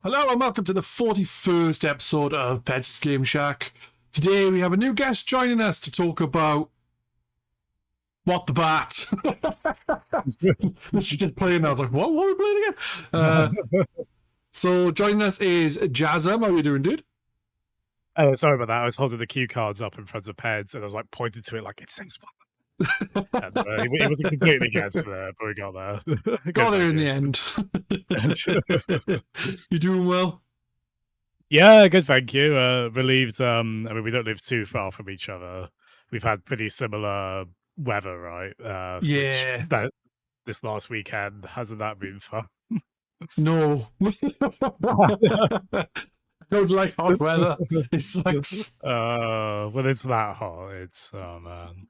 Hello and welcome to the 41st episode of Pets Game Shack. Today we have a new guest joining us to talk about What the Bat. This is just playing now. I was like, what are we playing again? So joining us is Jazzem. How are you doing, dude? Oh, sorry about that. I was holding the cue cards up in front of Peds, and I was like pointing to it like it says what. And, it wasn't completely guessed, but we got there. Got there in the end. You doing well? Yeah, good, thank you. Relieved. I mean, we don't live too far from each other. We've had pretty similar weather, right? Yeah. This last weekend hasn't that been fun? No. Don't like hot weather. It sucks. When it's that hot, it's oh man.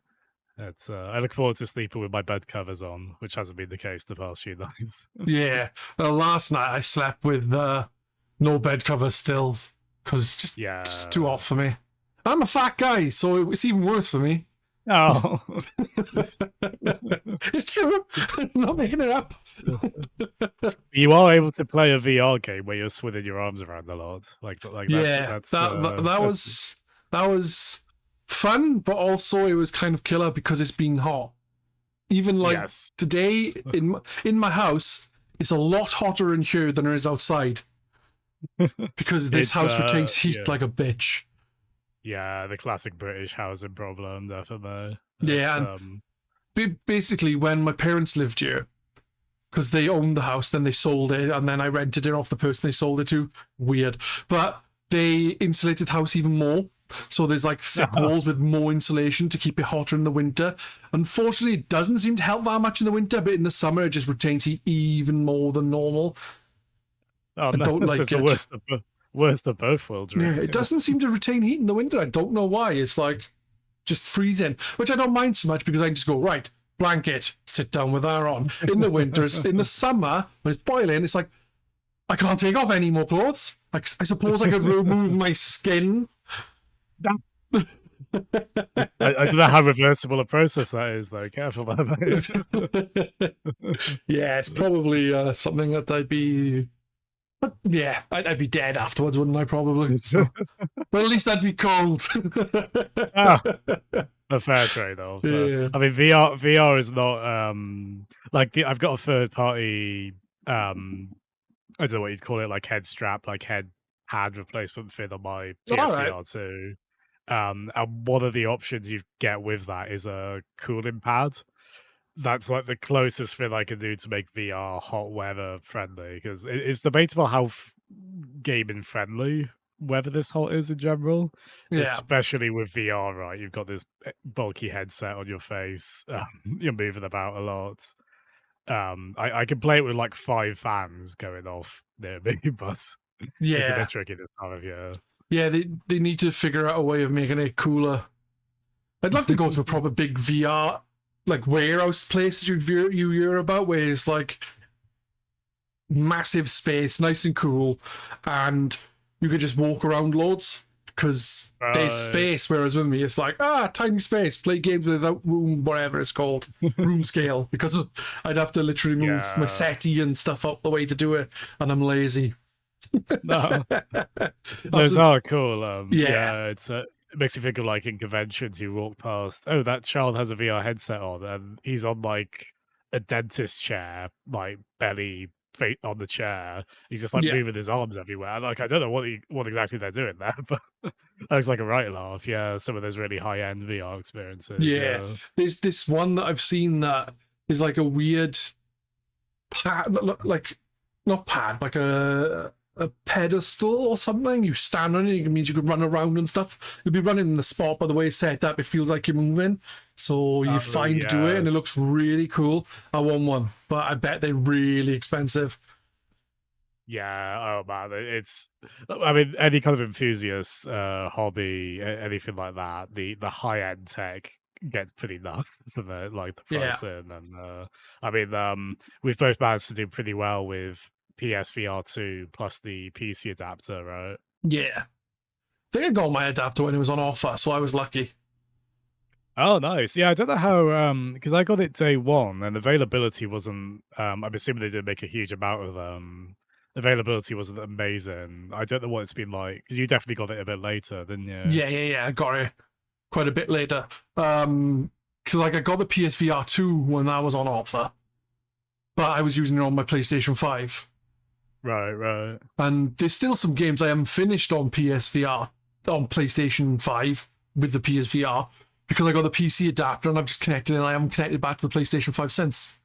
It's I look forward to sleeping with my bed covers on, which hasn't been the case the past few nights. Yeah. Last night I slept with no bed cover still because it's just too hot for me. I'm a fat guy, so it's even worse for me. Oh, It's true. I'm not making it up. you are able to play a VR game where you're swinging your arms around a lot, like Yeah, that was fun, but also it was kind of killer because it's being hot. Even like today in my house, it's a lot hotter in here than it is outside because this house retains heat like a bitch. Yeah, the classic British housing problem, definitely. Yeah, and basically when my parents lived here, because they owned the house, then they sold it, and then I rented it off the person they sold it to. Weird. But they insulated the house even more. So there's like thick walls with more insulation to keep it hotter in the winter. Unfortunately, it doesn't seem to help that much in the winter, but in the summer it just retains heat even more than normal. I don't like it. The worst of both worlds, really. Yeah, it doesn't seem to retain heat in the winter. I don't know why. It's like just freezing, which I don't mind so much because I can just go, right, blanket, sit down with that on. In the winters, in the summer, when it's boiling, it's like, I can't take off any more clothes. I suppose I could remove my skin. I don't know how reversible a process that is, though. Careful about it. Yeah, it's probably something that I'd be... But yeah, I'd be dead afterwards, wouldn't I, probably? So. But at least I'd be cold. A fair trade-off. Yeah. I mean, VR is not like I've got a third-party I don't know what you'd call it, like head strap, like head pad replacement thing on my PSVR 2. And one of the options you get with that is a cooling pad. That's like the closest thing I can do to make VR hot weather friendly, because it's debatable how gaming friendly weather this hot is in general, especially with VR, right? You've got this bulky headset on your face, you're moving about a lot. I can play it with like 5 fans going off near me, but it's a bit tricky this time of year. Yeah, they need to figure out a way of making it cooler. I'd love to go to a proper big VR like warehouse place that you hear about, where it's like massive space, nice and cool, and you could just walk around loads because there's space. Whereas with me, it's like tiny space, play games without room, whatever it's called, room scale. Because I'd have to literally move my settee and stuff out the way to do it, and I'm lazy. No, those are cool. It makes you think of like in conventions you walk past, oh, that child has a VR headset on and he's on like a dentist chair, like belly on the chair. He's just like moving his arms everywhere. Like I don't know what exactly they're doing there, but that looks like a right laugh. Yeah, some of those really high end VR experiences. Yeah, there's this one that I've seen that is like a weird pad, like not pad, like a pedestal or something. You stand on it, it means you can run around and stuff. You'll be running in the spot, by the way it's set up, it feels like you're moving, so you're fine to do it, and it looks really cool. I want one, but I bet they're really expensive. Yeah, oh man, I mean, any kind of enthusiast hobby, anything like that, the high-end tech gets pretty nuts, doesn't it? Like the pricing, and I mean, we've both managed to do pretty well with PSVR 2 plus the PC adapter, right? Yeah. I think I got my adapter when it was on offer, so I was lucky. Oh, nice. Yeah, I don't know how, because I got it day one and availability wasn't, I'm assuming they didn't make a huge amount of availability wasn't amazing. I don't know what it's been like, because you definitely got it a bit later, didn't you? Yeah. I got it quite a bit later. Because like I got the PSVR 2 when that was on offer, but I was using it on my PlayStation 5. Right. And there's still some games I haven't finished on PSVR, on PlayStation 5 with the PSVR, because I got the PC adapter and I've just connected it and I haven't connected back to the PlayStation 5 since.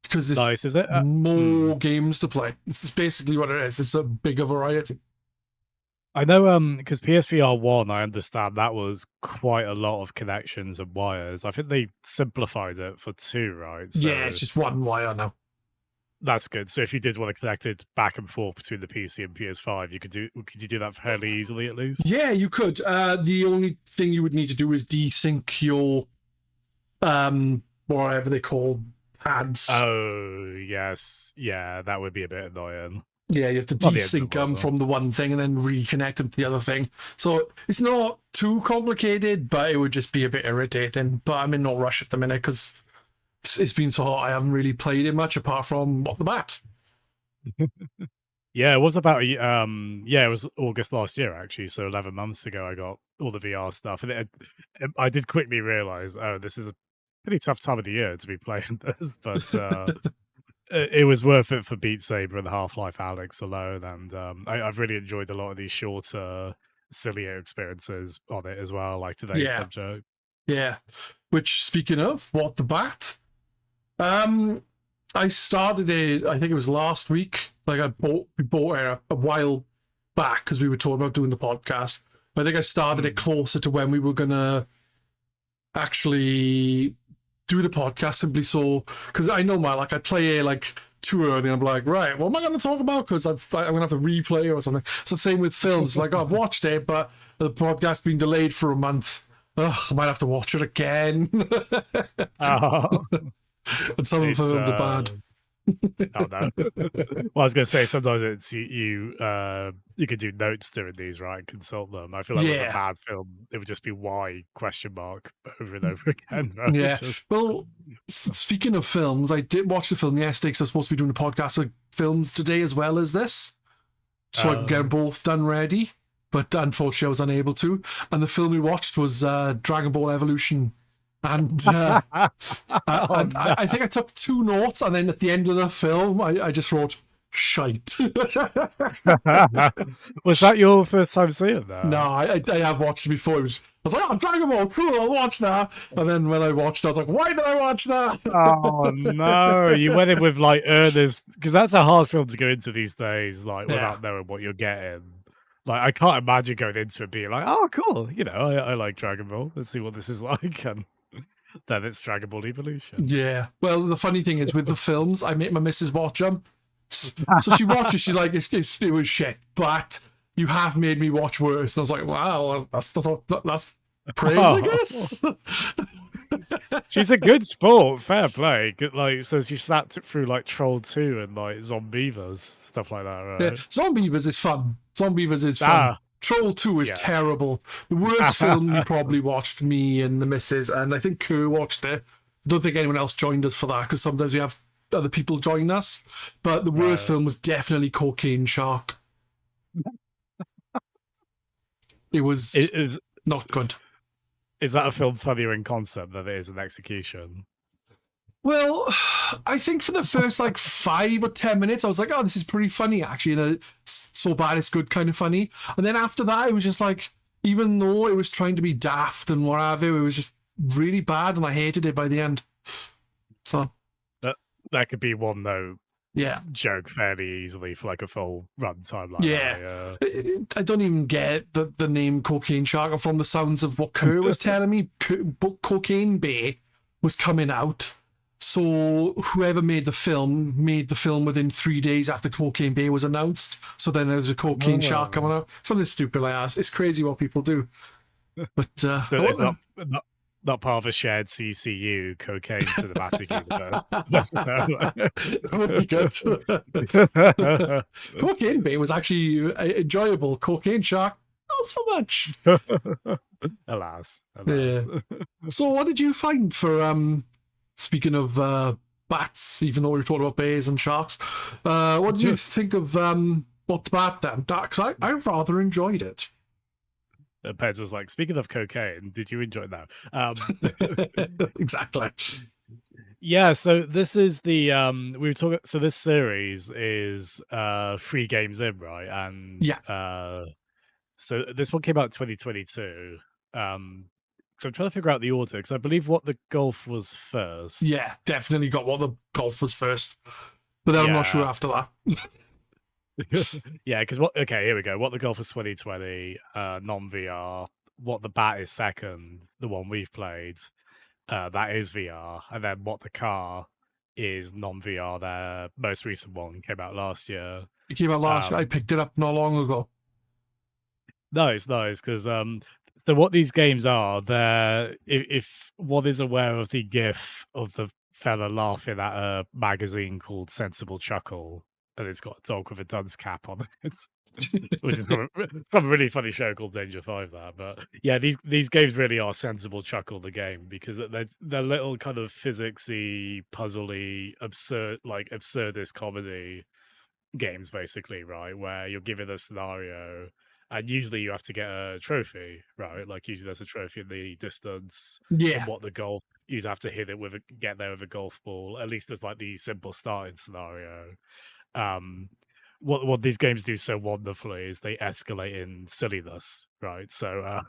Because there's Nice, is it? more games to play. It's basically what it is. It's a bigger variety. I know, because PSVR 1, I understand that was quite a lot of connections and wires. I think they simplified it for 2, right? So Yeah, it's just one wire now. that's good. So if you did want to connect it back and forth between the PC and PS5, could you do that fairly easily at least? Yeah, you could. The only thing you would need to do is desync your whatever they call pads. Oh yes, yeah, that would be a bit annoying. Yeah, you have to desync them from the one thing and then reconnect them to the other thing. So it's not too complicated, but it would just be a bit irritating. But I'm in no rush at the minute because it's been so hot. I haven't really played it much apart from What the Bat. Yeah, it was about it was August last year actually. So 11 months ago, I got all the VR stuff, and I did quickly realize, oh, this is a pretty tough time of the year to be playing this, but it was worth it for Beat Saber and Half-Life Alex alone, and I've really enjoyed a lot of these shorter, sillier experiences on it as well, like today's subject. Yeah. Which, speaking of What the Bat, I started it. I think it was last week. Like we bought it a while back because we were talking about doing the podcast. I think I started it closer to when we were gonna actually do the podcast, simply so because I know I play it like too early and I'm like, right, what am I going to talk about? Because I'm going to have to replay or something. It's the same with films. Like, I've watched it, but the podcast's been delayed for a month. Ugh, I might have to watch it again. Oh. And some of them are bad. Oh no. Well, I was going to say, sometimes it's you could do notes during these, right, and consult them. I feel like with a bad film, it would just be why ? Over and over again. Right? Yeah. Well, speaking of films, I did watch the film yesterday because I was supposed to be doing a podcast of films today as well as this, so I could get them both done ready. But unfortunately, I was unable to. And the film we watched was Dragon Ball Evolution. And I think I took 2 notes, and then at the end of the film, I just wrote shite. Was that your first time seeing that? No, I have watched it before. I was like, oh, Dragon Ball, cool, I'll watch that. And then when I watched it, I was like, why did I watch that? Oh no, you went in with like earnest, because that's a hard film to go into these days, like without knowing what you're getting. Like, I can't imagine going into it being like, oh, cool, I like Dragon Ball. Let's see what this is like. And then it's Dragon Ball Evolution. Yeah. Well, the funny thing is with the films, I make my missus watch them. So she watches, she's like, it was shit, but you have made me watch worse. And I was like, wow, that's praise, I guess. She's a good sport, fair play. Like, so she sat through like Troll 2 and like Zombievers, stuff like that, right? Yeah, Zombievers is fun. Zombievers is fun. Troll 2 is terrible. The worst film we probably watched, me and the missus, and I think Kerr watched it. I don't think anyone else joined us for that, because sometimes we have other people join us. But the worst film was definitely Cocaine Shark. It was not good. Is that a film funnier in concept than it is in execution? Well, I think for the first 5 or 10 minutes, I was like, oh, this is pretty funny, actually. So bad it's good kind of funny. And then after that, it was just like, even though it was trying to be daft and whatever, it was just really bad, and I hated it by the end. So that could be one, though. Yeah. Joke fairly easily for like a full run time. I don't even get the name Cocaine Shark, from the sounds of what Kerr was telling me. Cocaine Bay was coming out. So whoever made the film within 3 days after Cocaine Bay was announced. So then there's a Cocaine Shark coming out. Something stupid like that. It's crazy what people do. But so it's not part of a shared CCU cocaine cinematic universe. That would be good. Cocaine Bay was actually enjoyable. Cocaine Shark, not so much. Alas. Yeah. So what did you find for speaking of bats, even though we were talking about bears and sharks. What did you think of What the Bat then? Because I rather enjoyed it. Pez was like, speaking of cocaine, did you enjoy that? Exactly. Yeah, so this is the we were talking, so this series is 3 games in, right? And Yeah, so this one came out in 2022. Um so I'm trying to figure out the order because I believe What the Golf was first. yeah, definitely got What the Golf was first, but then I'm not sure Yeah. after that. Yeah, because what okay, here we go. What the Golf was 2020, non-VR. What the Bat is second, the one we've played. That is VR. And then What the Car is non-VR. Their most recent one came out last year. It came out last year. I Um, picked it up not long ago. nice, nice. Because so what these games are, they're if one is aware of the GIF of the fella laughing at a magazine called Sensible Chuckle, and it's got a dog with a dunce cap on it. Which is from a really funny show called Danger Five. That, but yeah, these games really are sensible chuckle the game because they're little kind of physicsy, puzzly, absurdist comedy games, basically, right? Where you're given a scenario, and usually you have to get a trophy, right? Like usually there's a trophy in the distance. Yeah, And what the golf, you'd have to hit it with get there with a golf ball. At least there's like the simple starting scenario. um what these games do so wonderfully is they escalate in silliness, right? So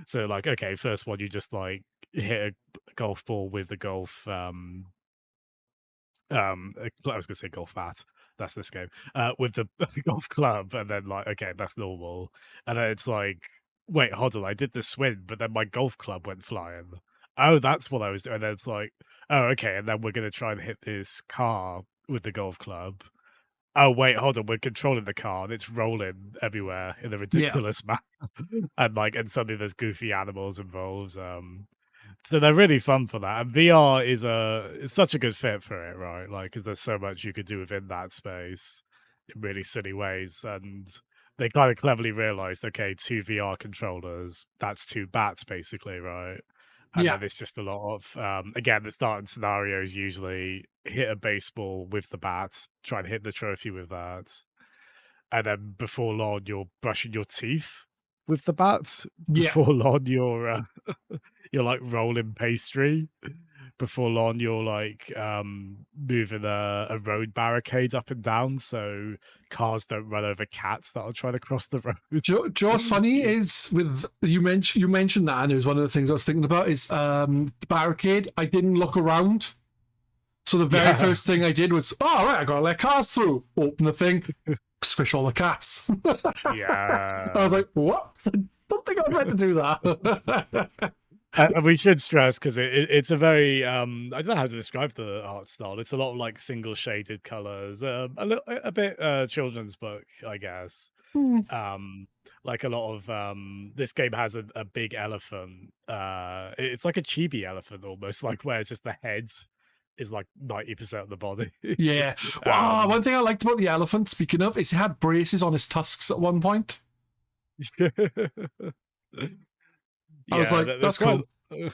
so like, okay, first one, you just like hit a golf ball with the golf I was gonna say golf bat. That's this game. With the golf club, and then like, okay, that's normal. And then it's like, wait, hold on, I did the swing, but then my golf club went flying. Oh, that's what I was doing. And then it's like, oh, okay, and then we're gonna try and hit this car with the golf club. Oh, wait, hold on, we're controlling the car and it's rolling everywhere in a yeah, ridiculous manner. And like, and suddenly there's goofy animals involved. So they're really fun for that. And VR is such a good fit for it, right? Like, because there's so much you could do within that space in really silly ways. And they kind of cleverly realized, okay, 2 VR controllers, that's 2 bats basically, right? And yeah, then it's just a lot of again, the starting scenarios usually hit a baseball with the bat, try and hit the trophy with that. And then before long, you're brushing your teeth with the bat. yeah. Before long, you're like rolling pastry. Before long, you're like moving a road barricade up and down so cars don't run over cats that are trying to cross the road. Do you know what's funny is with you mentioned that, and it was one of the things I was thinking about is the barricade. I didn't look around, so the very Yeah. first thing I did was, oh right, I gotta let cars through. Open the thing, squish all the cats. I was Yeah. like, what? I don't think I was meant to do that. And we should stress because it's a very I don't know how to describe the art style. It's a lot of like single shaded colors, a bit children's book, I guess. Hmm. Um, like a lot of this game has a big elephant. It's like a chibi elephant almost, like where it's just the head is like 90% of the body. Yeah. Well, um, one thing I liked about the elephant, speaking of, is he had braces on his tusks at one point. I was Yeah, like, there's that's quite cool.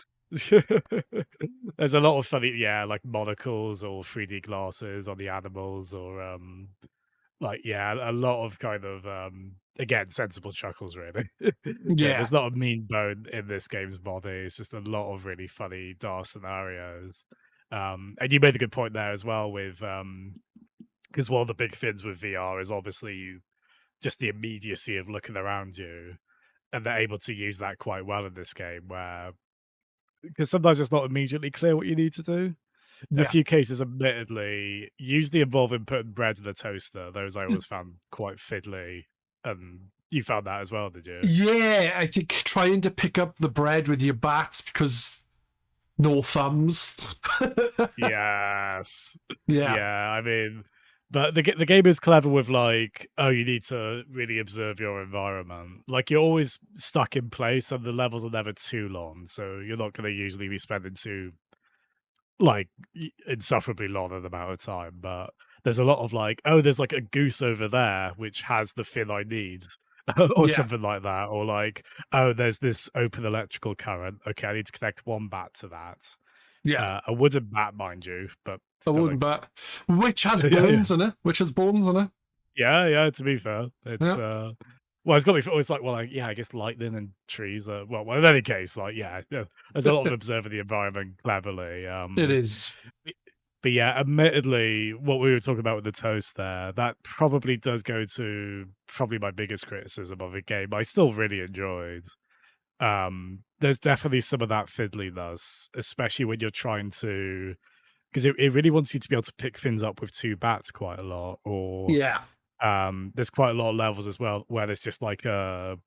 there's a lot of funny, yeah, like monocles or 3D glasses on the animals, or like, yeah, a lot of kind of again, sensible chuckles really. Yeah. There's not a mean bone in this game's body. It's just a lot of really funny dark scenarios. And you made a good point there as well with because one of the big things with VR is obviously just the immediacy of looking around you, and they're able to use that quite well in this game where because sometimes it's not immediately clear what you need to do. A Yeah. few cases, admittedly, usually involving putting bread in a toaster. Those I always found quite fiddly. And you found that as well, did you? Yeah, I think trying to pick up the bread with your bats because no thumbs. Yes. Yeah. Yeah, I mean, but the game is clever with like, oh, you need to really observe your environment. Like you're always stuck in place, and the levels are never too long, so you're not going to usually be spending too like insufferably long an amount of time. But there's a lot of like, oh, there's like a goose over there which has the fin I need. Or Yeah. something like that, or like, oh, there's this open electrical current. Okay, I need to connect one bat to that. Yeah, A wooden bat, mind you, but I still a wouldn't bet. Which has yeah, yeah. bones in it. Which has bones in it. Yeah, yeah, to be fair, it's, Yeah, well, it's got me it's like, well, like, yeah, I guess lightning and trees are well, in any case, like, yeah, there's a lot of observing the environment cleverly, it is. b but yeah, admittedly, what we were talking about with the toast there, that probably does go to probably my biggest criticism of a game I still really enjoyed. There's definitely some of that fiddliness, especially when you're trying to 'cause it really wants you to be able to pick things up with 2 bats quite a lot, or Yeah, there's quite a lot of levels as well where there's just like a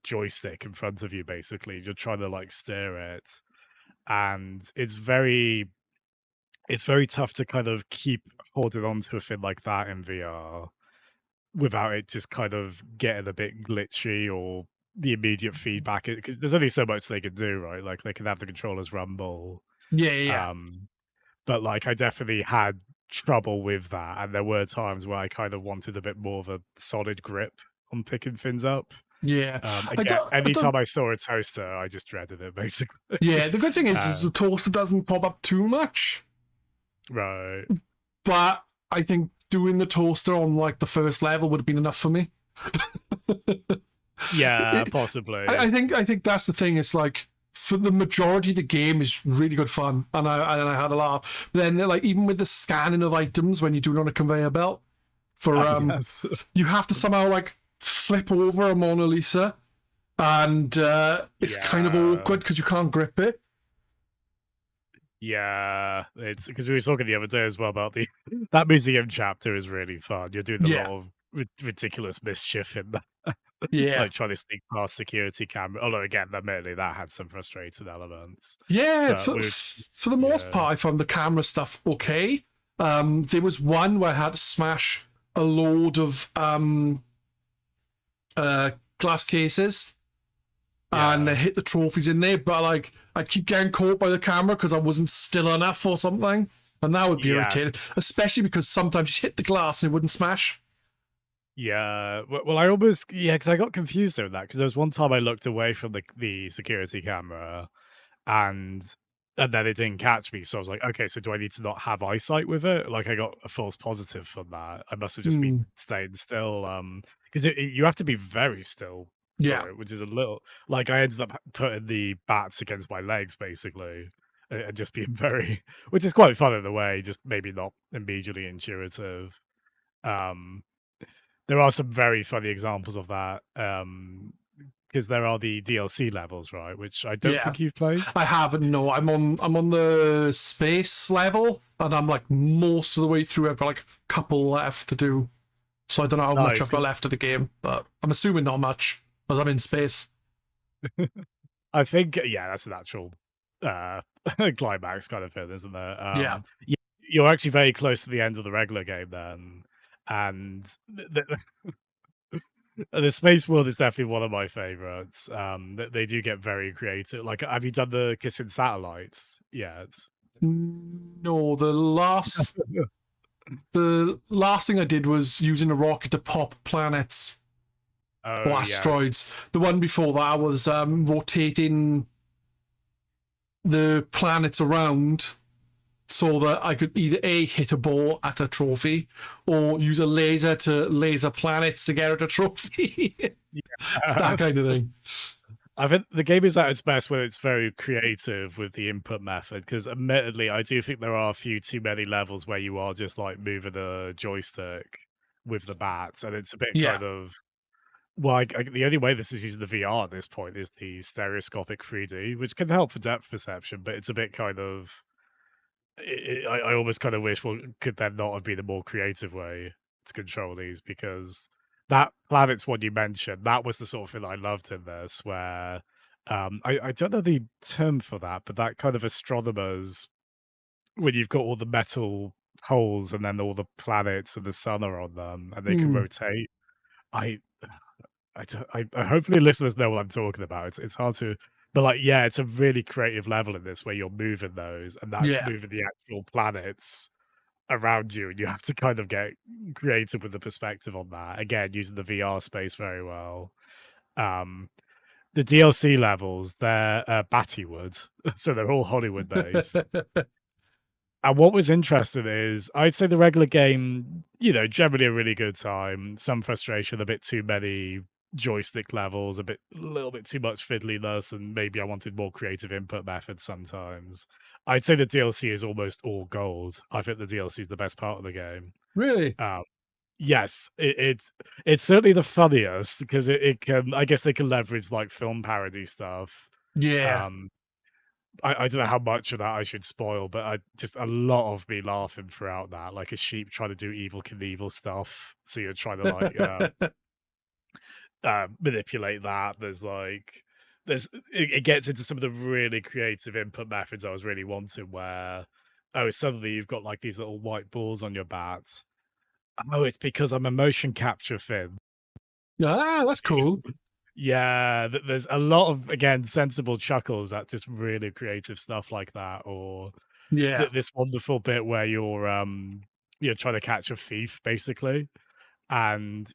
joystick in front of you, basically. You're trying to, like, steer it, and it's very tough to kind of keep holding on to a thing like that in VR without it just kind of getting a bit glitchy or the immediate feedback, because there's only so much they can do, right? Like, they can have the controllers rumble, yeah, yeah, um but, like, I definitely had trouble with that, and there were times where I kind of wanted a bit more of a solid grip on picking things up. yeah. I Again, don't. I anytime don't. I saw a toaster, I just dreaded it, basically. Yeah, the good thing is Uh, the toaster doesn't pop up too much. right. But I think doing the toaster on like the first level would have been enough for me. Yeah, It- possibly. I think that's the thing. It's like for the majority of the game is really good fun, and I had a laugh. Then like even with the scanning of items when you do it on a conveyor belt, for Oh, yes. you have to somehow like flip over a Mona Lisa, and it's kind of Yeah. awkward because you can't grip it. Yeah, it's because we were talking the other day as well about the that museum chapter is really fun. You're doing a Yeah, lot of ridiculous mischief in that, yeah. like trying to sneak past security camera. Although again, admittedly, that had some frustrating elements. Yeah, But we, for the most yeah, part, I found the camera stuff okay. There was one where I had to smash a load of glass cases and I yeah, hit the trophies in there, but like I keep getting caught by the camera because I wasn't still enough or something, and that would be yes, irritating. Especially because sometimes you hit the glass and it wouldn't smash. yeah. Well, I almost because I got confused over that because there was one time I looked away from the security camera and then it didn't catch me, so I was like, "Okay, so do I need to not have eyesight with it?" Like, I got a false positive from that. I must have just been Hmm. staying still, 'cause you have to be very still Yeah. for it, which is a little like, I ended up putting the bats against my legs, basically, and just being very which is quite fun in a way, just maybe not immediately intuitive. Um, there are some very funny examples of that, because there are the DLC levels, right, which I don't Yeah. think you've played? I haven't. No, I'm on the space level, and I'm like most of the way through. I've got like a couple left to do. So I don't know how much Nice, I've got 'cause left of the game, but I'm assuming not much, because I'm in space. I think yeah, that's a natural, uh, climax kind of thing, isn't there? Yeah. You're actually very close to the end of the regular game then, and the space world is definitely one of my favorites. They do get very creative. Like, have you done the kissing satellites yet? No, the last thing I did was using a rocket to pop planets or Oh, yes. asteroids. The one before that was rotating the planets around so that I could either A, hit a ball at a trophy, or use a laser to laser planets to get at a trophy. It's that kind of thing. I think the game is at its best when it's very creative with the input method. Because admittedly, I do think there are a few too many levels where you are just, like, moving a joystick with the bats, and it's a bit Yeah. kind of well, the only way this is using the VR at this point is the stereoscopic 3D, which can help for depth perception, but it's a bit kind of I almost kind of wish, well, could there not have been a more creative way to control these? Because that planets one you mentioned, that was the sort of thing that I loved in this, where I don't know the term for that, but that kind of astronomers when you've got all the metal holes and then all the planets and the sun are on them and they can Hmm. rotate. I I hopefully listeners know what I'm talking about. It's hard to, but like, yeah, it's a really creative level in this where you're moving those, and that's Yeah. moving the actual planets around you, and you have to kind of get creative with the perspective on that. Again, using the VR space very well. Um, the DLC levels, they're Battywood, so they're all Hollywood based. And what was interesting is, I'd say the regular game, generally a really good time. Some frustration, a bit too many joystick levels, a little bit too much fiddliness, and maybe I wanted more creative input methods sometimes. I'd say the DLC is almost all gold. I think the DLC is the best part of the game. Really? Um, yes, it's certainly the funniest because it can. I guess they can leverage like film parody stuff. Yeah. Um, I don't know how much of that I should spoil, but I just a lot of me laughing throughout that, like a sheep trying to do evil Knievel stuff. So you're trying to like manipulate that. It gets into some of the really creative input methods I was really wanting where suddenly you've got like these little white balls on your bat. Oh, it's because I'm a motion capture Finn. Ah, that's cool. Yeah, there's a lot of again sensible chuckles at just really creative stuff like that, or Yeah. this wonderful bit where you're trying to catch a thief basically, and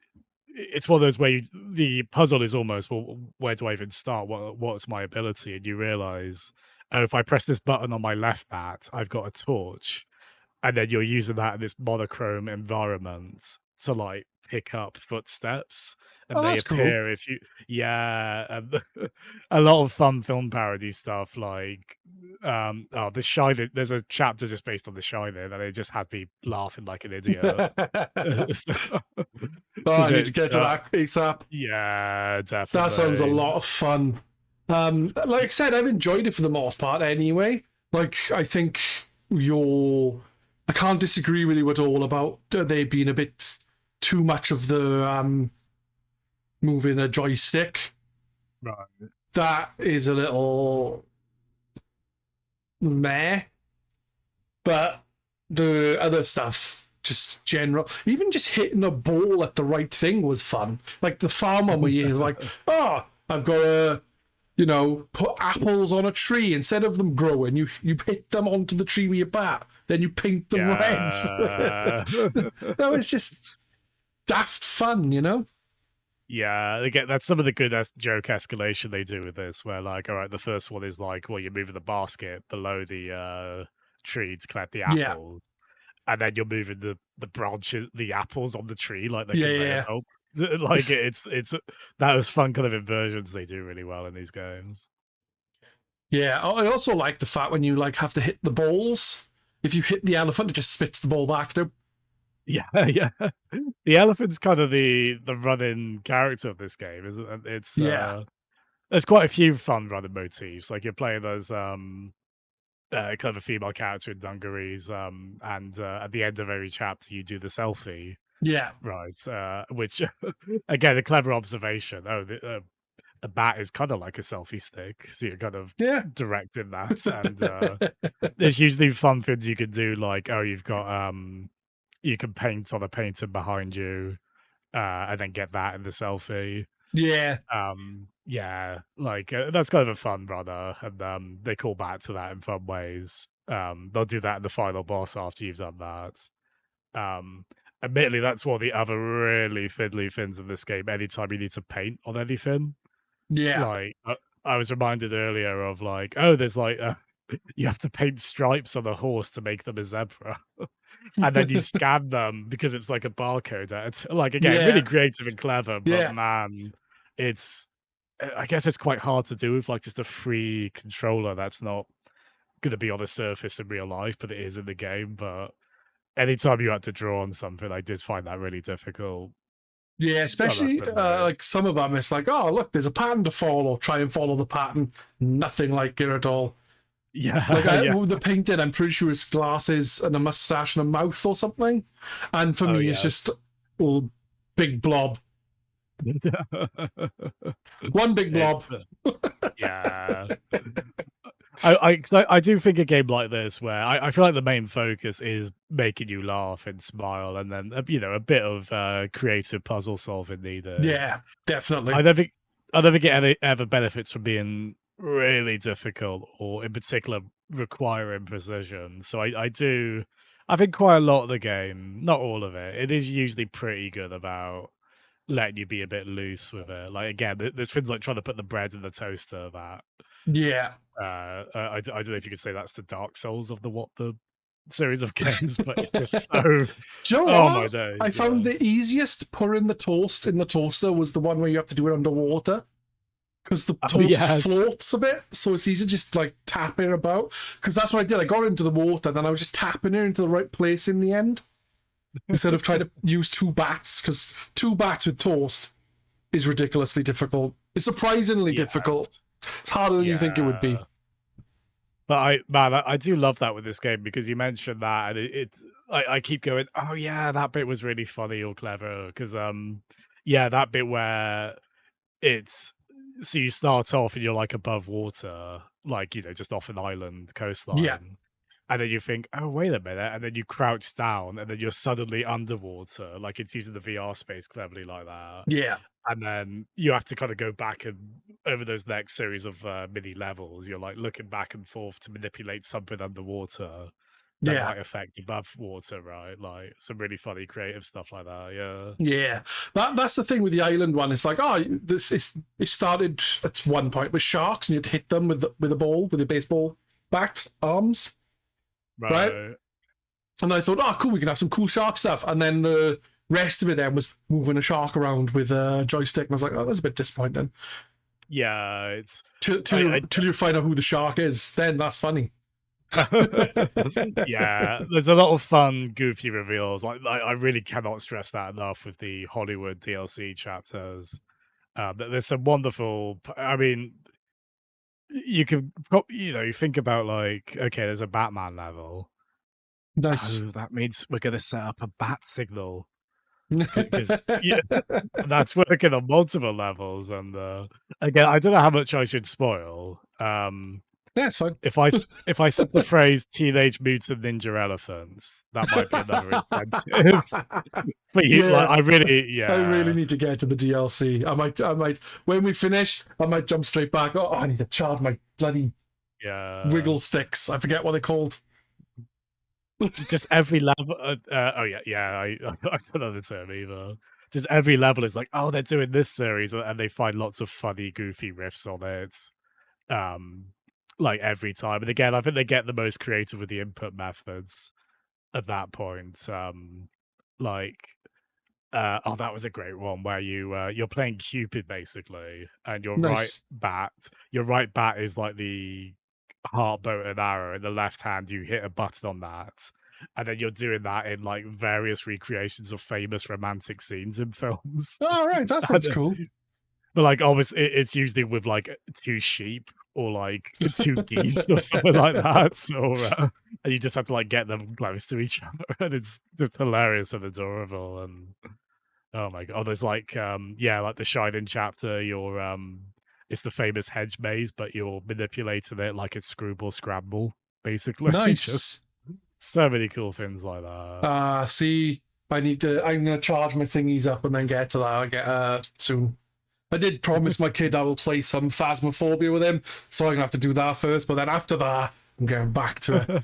it's one of those where the puzzle is almost, well, where do I even start? What's my ability? And you realize, oh, if I press this button on my left bat, I've got a torch, and then you're using that in this monochrome environment to like pick up footsteps, and Oh, they that's cool. appear if you yeah, and a lot of fun film parody stuff like The Shining. There's a chapter just based on The Shining, and it just had me laughing like an idiot. Oh, I Because need to it's get to that ASAP. yeah, That sounds a definitely. lot of fun. Like I said, I've enjoyed it for the most part anyway. Like, I think I can't disagree with you at all about they being a bit too much of the moving a joystick. Right. That is a little meh, but the other stuff, just general, even just hitting a ball at the right thing was fun. Like the farm one where you're like, oh, I've got to, put apples on a tree. Instead of them growing, you hit them onto the tree with your bat. Then you paint them red. Yeah. That was just daft fun. Yeah, again, that's some of the good joke escalation they do with this, where like, all right, the first one is like, well, you're moving the basket below the tree to collect the Yeah. apples, and then you're moving the branches, the apples on the tree, like the Yeah, conveyor yeah. belt. Like It's, it's that was fun kind of inversions they do really well in these games. yeah. I also like the fact when you like have to hit the balls. If you hit the elephant, it just spits the ball back to. Yeah, yeah. The elephant's kind of the running character of this game, isn't it? It's Yeah. there's quite a few fun running motifs. Like you're playing as kind of a female character in dungarees, and at the end of every chapter you do the selfie, Yeah. right? Which again, a clever observation. Oh, a bat is kind of like a selfie stick, so you're kind of Yeah. directing that, and there's usually fun things you can do, like you've got you can paint on a painting behind you, and then get that in the selfie. Yeah. Yeah, like that's kind of a fun runner, and they call back to that in fun ways. They'll do that in the final boss after you've done that. Um, Admittedly, that's one of the other really fiddly things in this game. Anytime you need to paint on anything, Yeah. like I was reminded earlier of like, oh, there's like you have to paint stripes on a horse to make them a zebra. And then you scan them because it's like a barcode edit. Like again, really Yeah. creative and clever, but Yeah. man, it's I guess it's quite hard to do with like just a free controller that's not gonna be on the surface in real life, but it is in the game. But anytime you had to draw on something, I did find that really difficult. Yeah. I must Especially admit. like some of them, it's like, oh, look, there's a pattern to follow. Try and follow the pattern. Nothing like it at all. Like Yeah, yeah. with the painting, I'm pretty sure it's glasses and a mustache and a mouth or something. And for Oh me, it's yes. just a big blob. One big It's blob. yeah. 'Cause I do think a game like this where I feel like the main focus is making you laugh and smile, and then a bit of creative puzzle solving needed. Yeah, definitely. I don't think I don't think it ever benefits from being really difficult or in particular requiring precision. So I think quite a lot of the game, not all of it, it is usually pretty good about letting you be a bit loose with it. Like again, there's things like trying to put the bread in the toaster that Yeah. I don't know if you could say that's the Dark Souls of the series of games, but it's just so. Do you know Oh my what? days! I found Yeah. the easiest putting the toast in the toaster was the one where you have to do it underwater. Because the Oh toast yes. floats a bit, so it's easy just like tapping about. Because that's what I did. I got into the water, then I was just tapping it into the right place in the end. Instead of trying to use two bats, because two bats with toast is ridiculously difficult. It's surprisingly difficult. It's harder than you think it would be. But I do love that with this game because you mentioned that, and I keep going, oh yeah, that bit was really funny or clever because yeah, that bit where it's so you start off and you're like above water, like just off an island Yeah, coastline, and then you think, oh wait a minute, and then you crouch down, and then you're suddenly underwater, like it's using the VR space cleverly like that. yeah, And then you have to kind of go back and over those next series of mini levels, you're like looking back and forth to manipulate something underwater that yeah, might affect above water, right? Like some really funny creative stuff like that. Yeah. yeah. That's the thing with the island one. It's like, oh, this is it started at one point with sharks, and you had to hit them with a ball, with a baseball bat arms, right? Right. And I thought, oh, cool, we can have some cool shark stuff. And then the rest of it then was moving a shark around with a joystick, and I was like, oh, that's a bit disappointing. Yeah, it's Till you find out who the shark is, then that's funny. yeah, there's a lot of fun, goofy reveals. Like I really cannot stress that enough with the Hollywood DLC chapters. There's some wonderful. I mean, you can, you think about like, okay, there's a Batman level. Nice. Oh, that means we're gonna set up a bat signal because yeah, that's working on multiple levels. And again, I don't know how much I should spoil. Yeah, it's fine. If I said the phrase "Teenage Mutant Ninja Elephants," that might be another incentive for you. Like, Yeah, I really yeah, need to get to the DLC. I might, when we finish, I might jump straight back. Oh, I need to charge my bloody yeah. wiggle sticks. I forget what they're called. Just every level. Oh yeah. I don't know the term either. Just every level is like, oh, they're doing this series, and they find lots of funny, goofy riffs on it. Um, like every time, and again, I think they get the most creative with the input methods at that point. Like, oh, that was a great one where you're playing Cupid basically, and Nice. your right bat is like the heart, bow, and arrow. In the left hand, you hit a button on that, and then you're doing that in like various recreations of famous romantic scenes in films. All right, that sounds cool. But like, almost, it's usually with like two sheep or like two geese or something like that. And you just have to like get them close to each other, and it's just hilarious and adorable. And oh my god, there's like yeah, like the Shining chapter. It's the famous hedge maze, but you're manipulating it like a screwball scramble, basically. Just Nice. so many cool things like that. See, I'm gonna charge my thingies up and then get to that. I'll get soon. I did promise my kid I will play some Phasmophobia with him, so I'm gonna have to do that first. But then after that, I'm going back to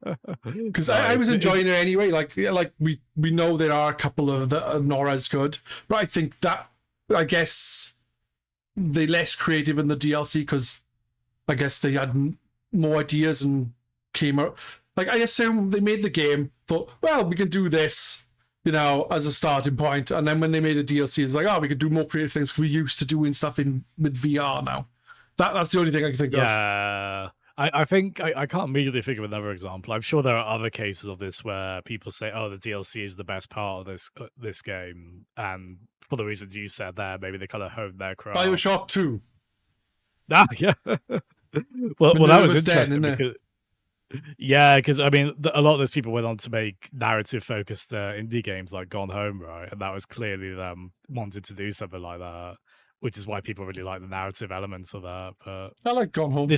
it because I was enjoying it anyway. Like we know there are a couple of that are not as good, but I think that I guess they're less creative in the DLC because I guess they had more ideas and came out. Like I assume they made the game, thought, well, we can do this, as a starting point, and then when they made the DLC, it's like, oh, we could do more creative things. We're used to doing stuff with VR now. That's the only thing I can think of. Yeah. I think I can't immediately think of another example. I'm sure there are other cases of this where people say, "Oh, the DLC is the best part of this game," and for the reasons you said there, maybe they kind of honed their craft. BioShock 2. Ah, yeah. well, that was interesting because because I mean, a lot of those people went on to make narrative-focused indie games like Gone Home, right? And that was clearly them wanting to do something like that, which is why people really like the narrative elements of that. But I like Gone Home.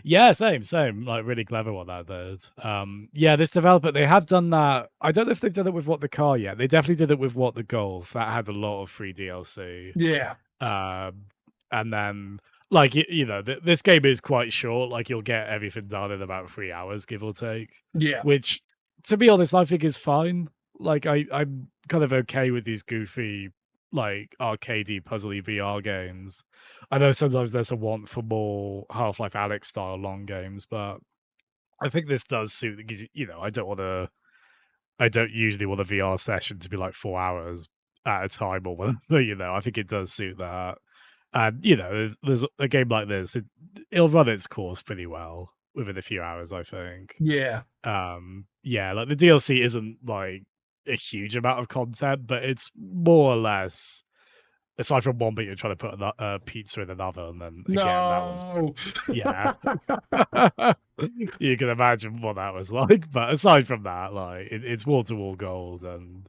yeah, same. Like really clever what that did. Yeah, this developer, they have done that. I don't know if they've done it with What the Car yet. They definitely did it with What the Golf. That had a lot of free DLC. Yeah. And then like this game is quite short. Like you'll get everything done in about 3 hours, give or take. Yeah. Which, to be honest, I think is fine. Like I'm kind of okay with these goofy like arcadey, puzzly VR games. I know sometimes there's a want for more Half-Life Alyx style long games, but I think this does suit because I don't usually want a VR session to be like 4 hours at a time or whatever, I think it does suit that. And, there's a game like this, it'll run its course pretty well within a few hours, I think. Yeah. Yeah, like the DLC isn't like a huge amount of content, but it's more or less aside from one bit you're trying to put a pizza in an oven, and again, that was No. yeah. You can imagine what that was like, but aside from that, like, it's wall to wall gold, and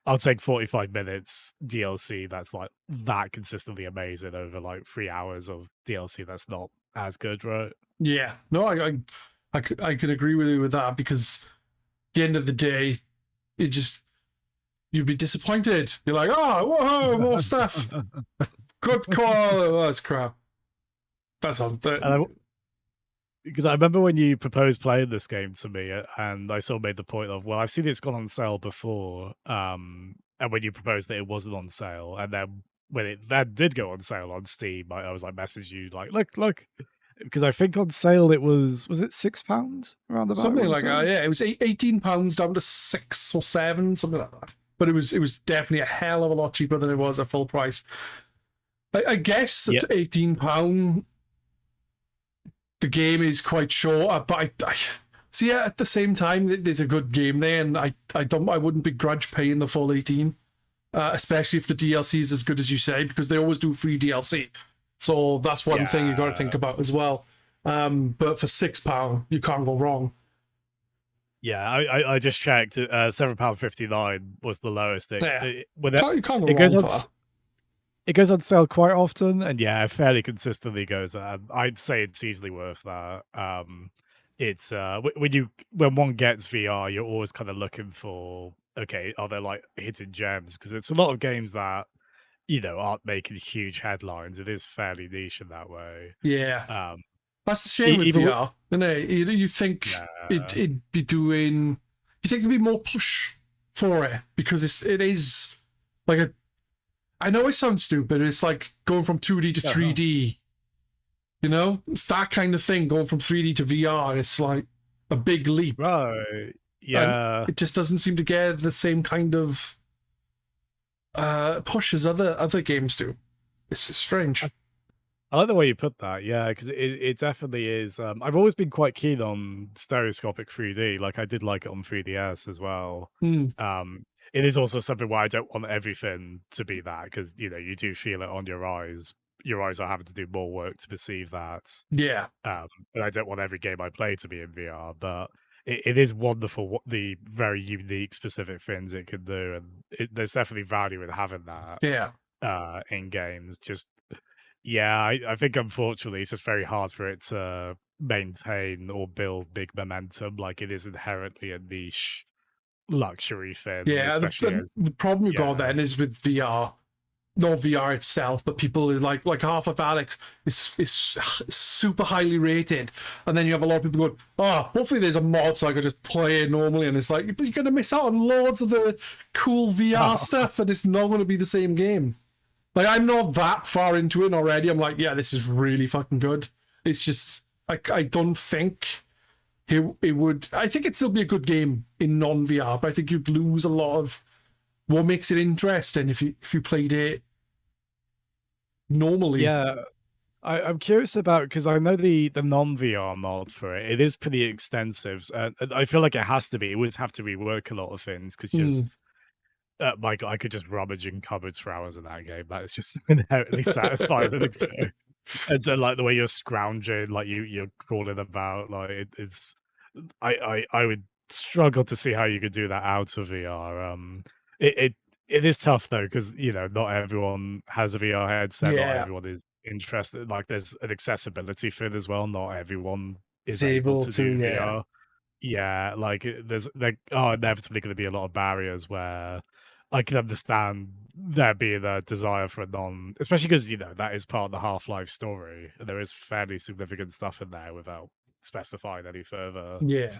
I'll take 45 minutes DLC that's, like, that consistently amazing over, like, 3 hours of DLC that's not as good, right? Yeah. No, I can agree with you with that because at the end of the day, it just you'd be disappointed. You're like, oh, whoa, more stuff. Good call. Oh, that's crap. That's on And I because I remember when you proposed playing this game to me, and I sort of made the point of, well, I've seen it's gone on sale before, and when you proposed that it wasn't on sale, and then when it then did go on sale on Steam, I was like, message you like, look, because I think on sale it was it £6 around about? I something want to like that. say. Yeah, it was £18 down to 6 or 7, something like that. But it was definitely a hell of a lot cheaper than it was at full price. I guess Yeah, at £18, the game is quite short, but I see. Yeah, at the same time, there's a good game there, and I wouldn't begrudge paying the full 18, especially if the DLC is as good as you say, because they always do free DLC. So that's one thing you got to think yeah, about as well. But for £6, you can't go wrong. yeah. I just checked. £7.59 was the lowest. Yeah, When you can't go it goes wrong on for that. It goes on sale quite often, and yeah, it fairly consistently goes. I'd say it's easily worth that. It's when one gets VR, you're always kind of looking for okay, are there like hidden gems? Because it's a lot of games that aren't making huge headlines. It is fairly niche in that way. Yeah, Um, that's the shame with even with VR. You know, you think yeah, it'd be doing, you think there'd be more push for it because it is like a. I know it sounds stupid. It's like going from 2D to uh 3D. You know, it's that kind of thing going from 3D to VR. It's like a big leap, right, and yeah. it just doesn't seem to get the same kind of push as other games do. It's strange. I like the way you put that, yeah, because it definitely is. I've always been quite keen on stereoscopic 3D. Like I did like it on 3DS as well. Hmm. Um, it is also something where I don't want everything to be that because you do feel it on your eyes. Your eyes are having to do more work to perceive that. Yeah, And I don't want every game I play to be in VR, but it is wonderful what the very unique, specific things it can do, and there's definitely value in having that yeah, in games. Just yeah, I think unfortunately it's just very hard for it to maintain or build big momentum. Like it is inherently a niche luxury thing, yeah. especially as The problem you got yeah. then is with VR. Not VR itself, but people like half of Alex is super highly rated, and then you have a lot of people going, "Oh, hopefully there's a mod so I can just play it normally." And it's like, but you're gonna miss out on loads of the cool VR stuff, and it's not going to be the same game. Like I'm not that far into it already. I'm like, yeah, this is really fucking good. It's just I don't think it would. I think it'd still be a good game in non VR, but I think you'd lose a lot of what makes it interesting if you played it normally. Yeah, I'm curious about because I know the non VR mod for it. It is pretty extensive, and I feel like it has to be. It would have to rework a lot of things because Hmm. just my God, I could just rummage in cupboards for hours in that game. That is just inherently satisfying and experience. And so, like the way you're scrounging, like you're crawling about, like it's. I would struggle to see how you could do that out of VR. It it, it is tough though because not everyone has a VR headset. Not Yeah, everyone is interested. Like there's an accessibility thing as well. Not everyone it's is able able to to. do Yeah, VR. Yeah, like there are inevitably going to be a lot of barriers where I can understand there being a desire for a especially because that is part of the Half-Life story, and there is fairly significant stuff in there without specifying any further yeah,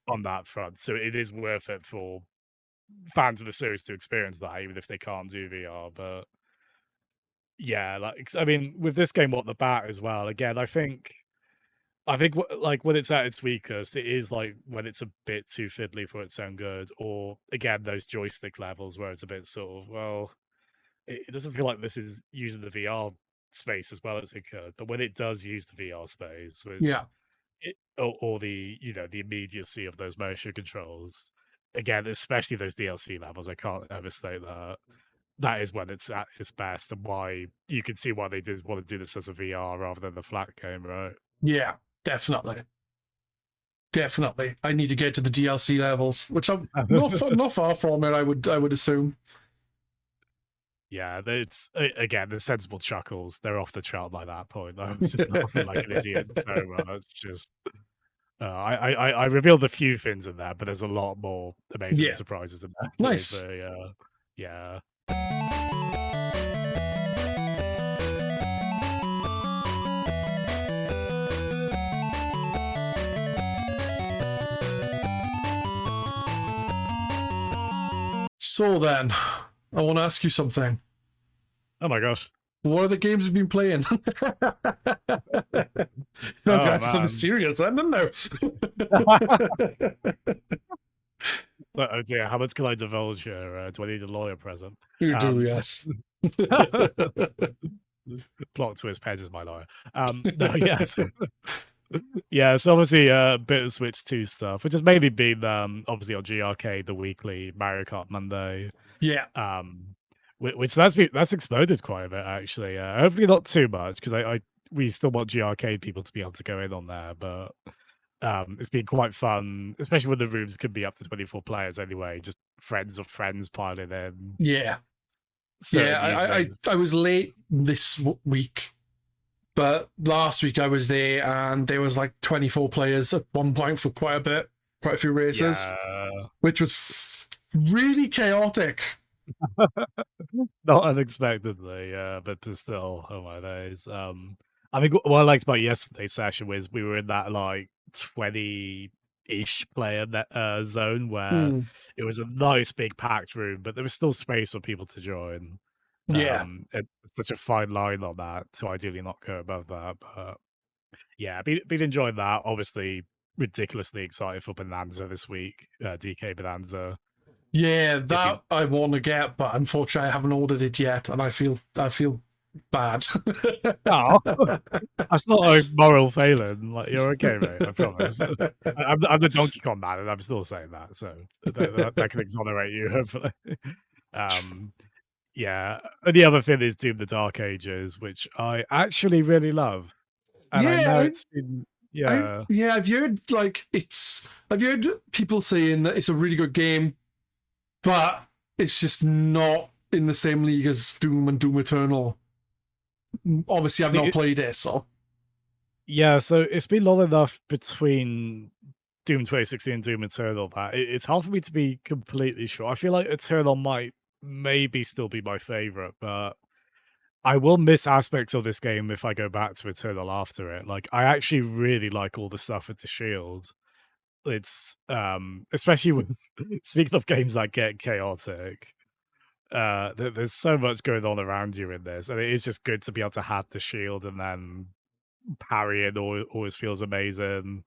on that front. So it is worth it for fans of the series to experience that, even if they can't do VR. But yeah, I mean, with this game, what the bat as well. Again, I think like when it's at its weakest, it is like when it's a bit too fiddly for its own good, or again those joystick levels where it's a bit sort of well, it doesn't feel like this is using the VR space as well as it could. But when it does use the VR space, which Yeah, or the the immediacy of those motion controls, again, especially those DLC levels, I can't overstate that. That is when it's at its best, and why you can see why they did want to do this as a VR rather than the flat game, right? yeah, definitely. Definitely. I need to get to the DLC levels, which I'm not far from it, I would assume. Yeah, it's again the sensible chuckles. They're off the chart by that point. I was just laughing like an idiot so much. Just I revealed a few things in there, but there's a lot more amazing Yeah. surprises in there too. Nice. So yeah. So then, I want to ask you something. Oh my gosh. What are the games you've been playing? I was Oh asking something man. serious. I don't know. Oh dear. How much can I divulge here? Do I need a lawyer present? You do, Um, yes. Plot twist. Pez is my lawyer. No, yes. Yeah, so obviously, bit of Switch 2 stuff, which has mainly been, obviously on GRK, the weekly Mario Kart Monday, Yeah. um, which that's exploded quite a bit actually. Hopefully not too much because I we still want GRK people to be able to go in on there, but it's been quite fun, especially when the rooms could be up to 24 players anyway, just friends of friends piling in, Yeah. Yeah. certain I usernames. I was late this week, but last week I was there and there was like 24 players at one point for quite a bit, quite a few races, Yeah. which was really chaotic. Not unexpectedly, yeah, but there's still, oh my days. I think what I liked about yesterday's session was we were in that like 20-ish player zone where Mm, it was a nice big packed room, but there was still space for people to join. yeah. It's such a fine line on that, so ideally not go above that. But yeah, been enjoying that. Obviously, ridiculously excited for Bonanza this week. DK Bonanza. Yeah, If you that I want to get, but unfortunately I haven't ordered it yet, and I feel bad. oh, that's not a moral failing. Like you're okay, mate. I promise. I'm the Donkey Kong man, and I'm still saying that, so that can exonerate you, hopefully. Um, yeah. And the other thing is Doom: The Dark Ages, which I actually really love, and I Yeah, know it's been yeah. I've heard I've heard people saying that it's a really good game, but it's just not in the same league as Doom and Doom Eternal. Obviously, I've See, not played it, so yeah, so it's been long enough between Doom 2016 and Doom Eternal that it's hard for me to be completely sure. I feel like Eternal might maybe still be my favorite, but I will miss aspects of this game if I go back to Eternal after it. Like, I actually really like all the stuff with the shield. It's especially with speaking of games that get chaotic, there's so much going on around you in this, and it is just good to be able to have the shield and then parry it always feels amazing.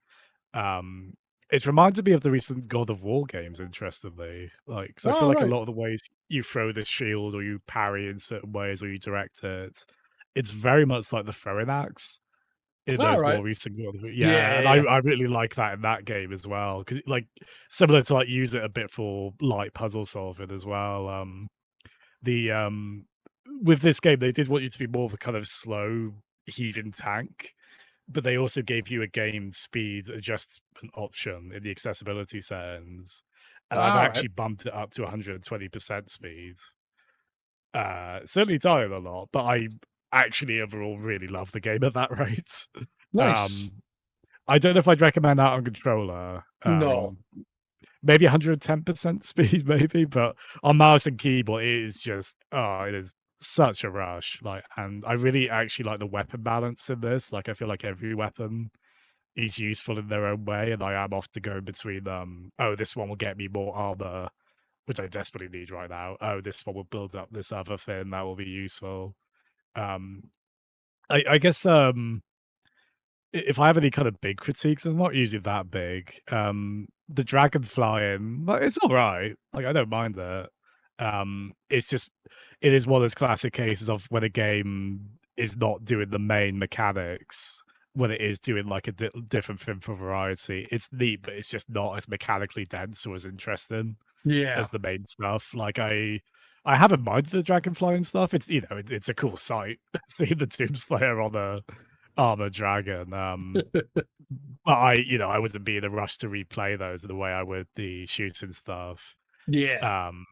Um, it's reminded me of the recent God of War games, interestingly. Like, so I feel all like a right, lot of the ways you throw this shield or you parry in certain ways or you direct it, it's very much like the throwing axe in all those more right, recent God of War. Yeah, and yeah, I really like that in that game as well because like similar to like use it a bit for light puzzle solving as well. The with this game they did want you to be more of a kind of slow heaving tank, but they also gave you a game speed adjustment option in the accessibility settings, and I've all right, actually bumped it up to 120% speed. Certainly tired a lot, but I actually overall really love the game at that rate. nice. Um, I don't know if I'd recommend that on controller. No, Maybe 110% speed, maybe, but on mouse and keyboard, it is just it is such a rush. Like, and I really actually like the weapon balance in this. Like, I feel like every weapon is useful in their own way, and I am off to go between oh, this one will get me more armor, which I desperately need right now. Oh, this one will build up this other thing that will be useful. Um, I guess if I have any kind of big critiques, they're not usually that big. The dragon flying, like, it's all right. Like I don't mind that. It's just it is one of those classic cases of when a game is not doing the main mechanics, when it is doing like a different thing for variety. It's neat, but it's just not as mechanically dense or as interesting Yeah, as the main stuff. Like I haven't minded the dragon flying stuff. It's it's a cool sight seeing the Doomslayer on a armored dragon. But I wouldn't be in a rush to replay those the way I would the shooting stuff. yeah. Um,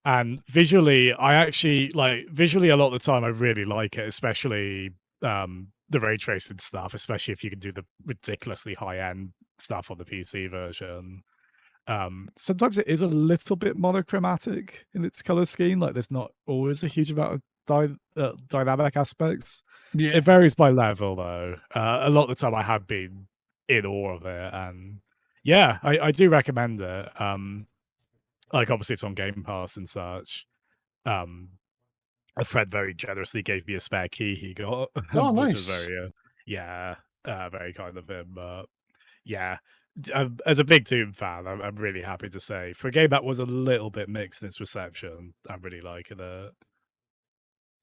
and visually, I actually like visually a lot of the time I really like it, especially the ray tracing stuff, especially if you can do the ridiculously high end stuff on the PC version. Sometimes it is a little bit monochromatic in its color scheme. Like there's not always a huge amount of dynamic aspects. Yeah. It varies by level though. A lot of the time I have been in awe of it, and yeah, I do recommend it. Like obviously it's on Game Pass and such. Um, a friend very generously gave me a spare key he got, Oh, which was nice. very yeah, very kind of him. But yeah, as a big Doom fan, I'm really happy to say for a game that was a little bit mixed in its reception, I'm really liking it.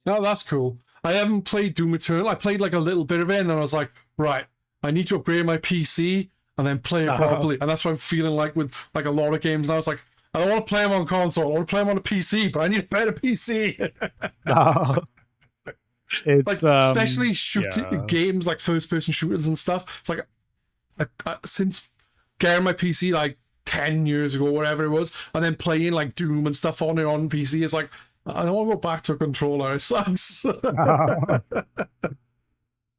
No, that's cool. I haven't played Doom Eternal. I played like a little bit of it, and then I was like, right, I need to upgrade my PC and then play it properly. And that's what I'm feeling like with like a lot of games. And I was like, I don't want to play them on console. I want to play them on a PC, but I need a better PC. No, Like it's especially shooting yeah. games like first-person shooters and stuff. It's like since getting my PC like 10 years ago, whatever it was, and then playing like Doom and stuff on it on PC, it's like I don't want to go back to a controller. It sucks.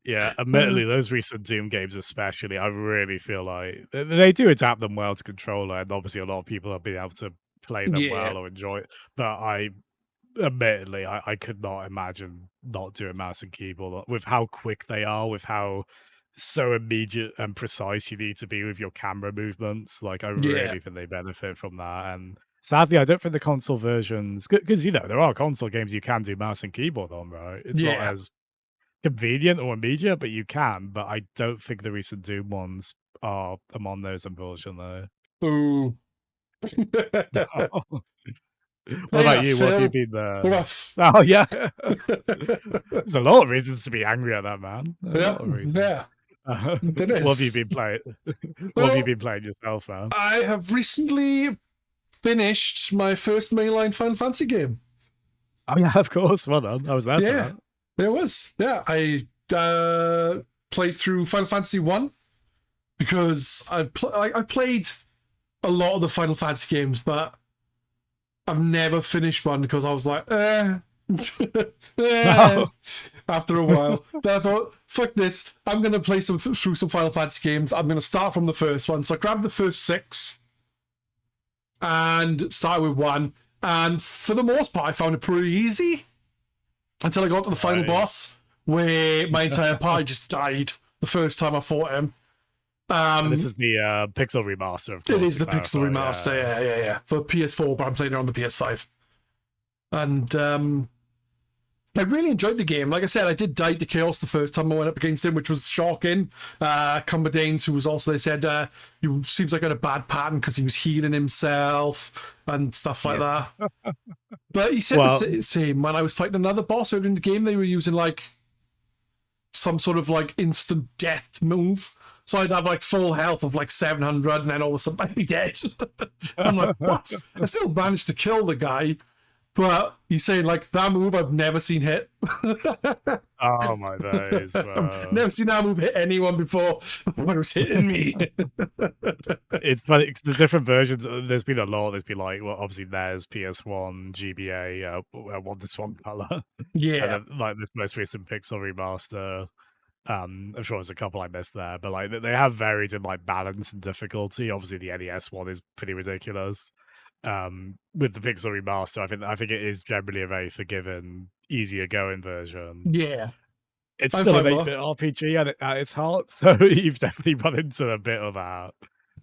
Yeah, admittedly, those recent Doom games, especially, I really feel like they do adapt them well to controller, and obviously, a lot of people have been able to play them Yeah, well or enjoy it. But admittedly, I could not imagine not doing mouse and keyboard with how quick they are, with how so immediate and precise you need to be with your camera movements. Like, I yeah, really think they benefit from that. And sadly, I don't think the console versions, because there are console games you can do mouse and keyboard on, right? It's not yeah. as convenient or immediate, but you can. But I don't think the recent Doom ones are among those, unfortunately. Boo. What Hey, about you? What have you Phil. been What Oh, yeah. about? There's a lot of reasons to be angry at that man. A Yeah, lot of reasons. yeah. There What have you is. been playing? What have you Well, been playing yourself, man? I have recently finished my first mainline Final Fantasy game. Oh yeah, of course. Well done. I was there for Yeah, that. it was. Yeah, I played through Final Fantasy 1 because I played a lot of the Final Fantasy games, but I've never finished one because I was like, No. after a while. Then I thought, fuck this, I'm going to play through some Final Fantasy games. I'm going to start from the first one. So I grabbed the first 6 and started with 1. And for the most part, I found it pretty easy until I got to the final Right. boss, where my entire party just died the first time I fought him. And this is the Pixel remaster, of course. It is to the Pixel clarify, remaster, yeah. For PS4, but I'm playing it on the PS5. And I really enjoyed the game. Like I said, I did die to Chaos the first time I went up against him, which was shocking. Cumberdanes, who was also, they said, he seems like he had a bad pattern because he was healing himself and stuff like that. But he said the same when I was fighting another boss earlier in the game. They were using like some sort of like instant death move. So I'd have like full health of like 700 and then all of a sudden I'd be dead. I'm like, what? I still managed to kill the guy. But he's saying like that move I've never seen hit. Oh my days. I've never seen that move hit anyone before when it was hitting me. It's funny 'cause the different versions. There's been a lot. There's been like, well, obviously there's PS1, GBA, One This One Color, and Yeah. then like this most recent Pixel remaster. I'm sure there's a couple I missed there, but like they have varied in like balance and difficulty. Obviously, the NES one is pretty ridiculous. With the Pixel remaster, I think it is generally a very forgiving, easier going version. Yeah. It's I'm still an fine with 8-bit RPG at its heart, so you've definitely run into a bit of that,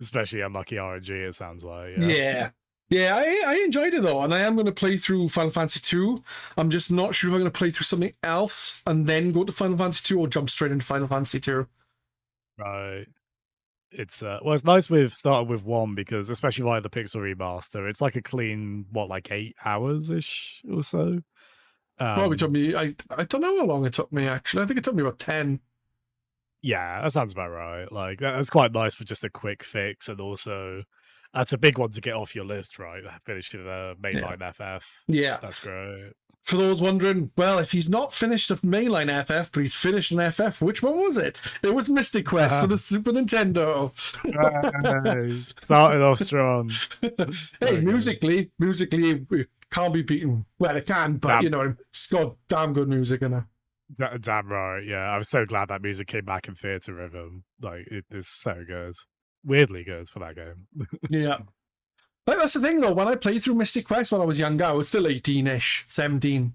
especially unlucky RNG. It sounds like, yeah. Yeah. Yeah, I enjoyed it though, and I am going to play through Final Fantasy 2. I'm just not sure if I'm going to play through something else and then go to Final Fantasy 2 or jump straight into Final Fantasy 2. Right. It's well, it's nice with starting with one because especially like the Pixel remaster, it's like a clean like 8 hours ish or so. Probably took Um, me, I don't know how long it took me actually. I think it took me about 10. yeah, that sounds about right. Like that's quite nice for just a quick fix, and also that's a big one to get off your list, right? Finishing the Yeah. mainline FF. Yeah. That's great. For those wondering, well, if he's not finished a mainline FF, but he's finished an FF, which one was it? It was Mystic Quest for the Super Nintendo. Started off strong. Hey, So good. musically, it can't be beaten. Well, it can, but Damn, it's got damn good music in it. damn right. Yeah, I'm so glad that music came back in theater rhythm. Like it is so good, weirdly good for that game. Yeah. Like, that's the thing, though. When I played through Mystic Quest when I was younger, I was still 18-ish, 17.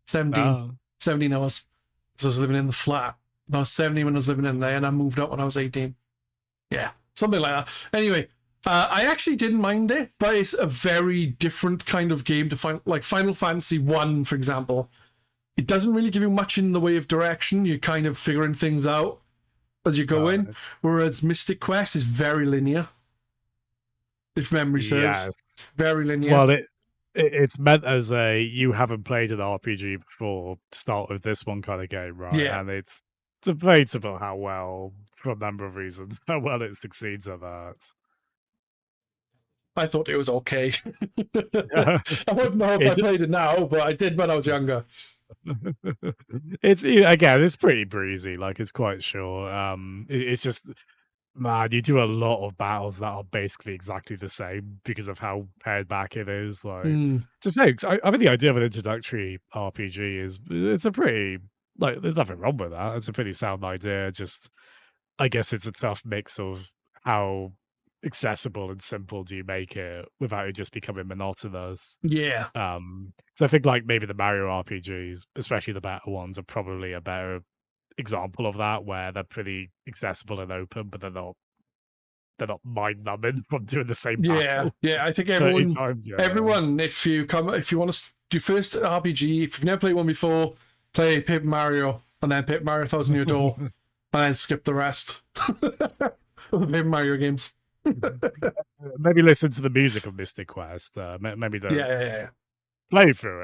17. Oh, 17 I was. Because I was living in the flat. And I was 17 when I was living in there, and I moved up when I was 18. Yeah, something like that. Anyway, I actually didn't mind it, but it's a very different kind of game to find. Like Final Fantasy 1, for example. It doesn't really give you much in the way of direction. You're kind of figuring things out as you go in. right. Whereas Mystic Quest is very linear, if memory serves. Yes. Very linear. Well, it's meant as a you haven't played an RPG before, start with this one kind of game, right? Yeah, And it's debatable how well, for a number of reasons, how well it succeeds at that. I thought it was okay. I wouldn't know if I It played it now, but I did when I was younger. it's again, it's pretty breezy, like it's quite short. It's just man, you do a lot of battles that are basically exactly the same because of how pared back it is. Like, Mm, just thanks. I mean, the idea of an introductory RPG is it's a pretty like there's nothing wrong with that. It's a pretty sound idea. Just I guess it's a tough mix of how accessible and simple do you make it without it just becoming monotonous. yeah, So I think like maybe the Mario RPGs, especially the better ones, are probably a better example of that, where they're pretty accessible and open, but they're not mind numbing from doing the same yeah, battle yeah. I think 30 times. Yeah. everyone, if you want to do first RPG, if you've never played one before, play Paper Mario and then Paper Mario Thousand Year Door, and then skip the rest of the Paper Mario games. Maybe listen to the music of Mystic Quest. Maybe Yeah, don't yeah, yeah. play through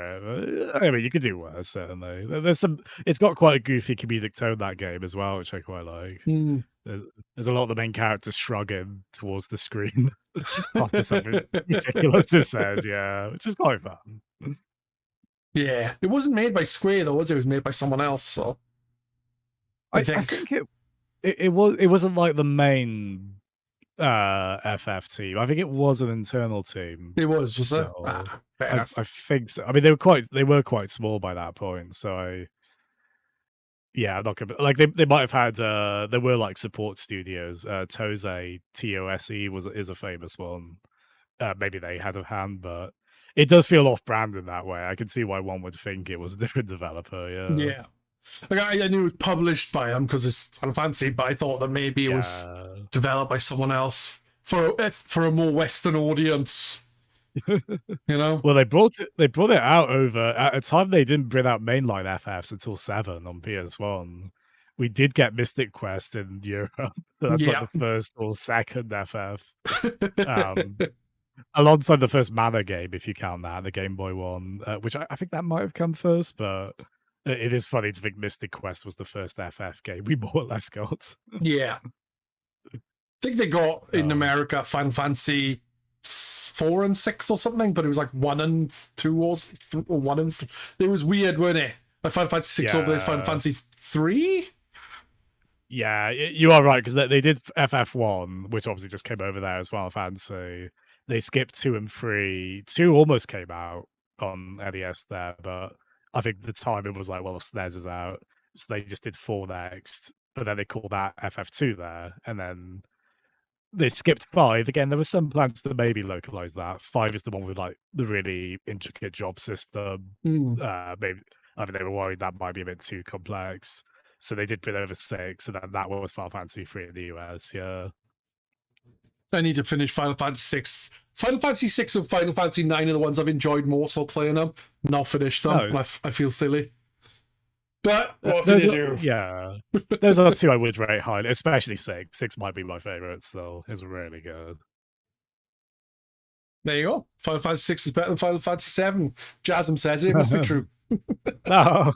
it. I mean, you could do worse, certainly. There's some. It's got quite a goofy comedic tone, that game as well, which I quite like. Mm. There's, there's a lot of the main characters shrugging towards the screen after something ridiculous is said. Yeah, which is quite fun. Yeah, it wasn't made by Square though, was it? It was made by someone else. So I I think think it wasn't like the main FF team. I think it was an internal team it was it? still. Fair I enough. think so. I mean, they were quite small by that point. So yeah, I'm not gonna like they might have had there were like support studios. Tose TOSE is a famous one. Maybe they had a hand, but it does feel off brand in that way. I can see why one would think it was a different developer. Yeah. Yeah. Like I knew it was published by him because it's Final Fantasy, but I thought that maybe it was Yeah. developed by someone else for a more Western audience. You know? Well, they brought it out over at a time they didn't bring out mainline FFs until 7 on PS1. We did get Mystic Quest in Europe. So that's like Yeah. the first or second FF. Um, alongside the first Mana game, if you count that, the Game Boy one, which I think that might have come first, but it is funny to think Mystic Quest was the first FF game we more or less got. Yeah. I think they got in Um, America Final Fantasy 4 and 6 or something, but it was like 1 and 2 or 1 and it was weird, weren't it? Like Final Fantasy 6 over this Final yeah. Fantasy 3? Yeah, you are right because they did FF1, which obviously just came over there as Final Fantasy. They skipped 2 and 3. 2 almost came out on NES there, but I think the timing was like, well, the SNES is out, so they just did 4 next. But then they called that FF2 there, and then they skipped 5. Again, there was some plans to maybe localize that. 5 is the one with like the really intricate job system. Mm. Maybe I mean they were worried that might be a bit too complex. So they did bring over 6, and then that was Final Fantasy 3 in the US, yeah. I need to finish Final Fantasy 6. Final Fantasy 6 and Final Fantasy 9 are the ones I've enjoyed most while playing them. Not finished them. No, I feel silly. But what can you do? Yeah. Those are two I would rate highly, especially 6. 6 might be my favorite still. It's really good. There you go. Final Fantasy 6 is better than Final Fantasy 7. Jazzem says it must be true. No.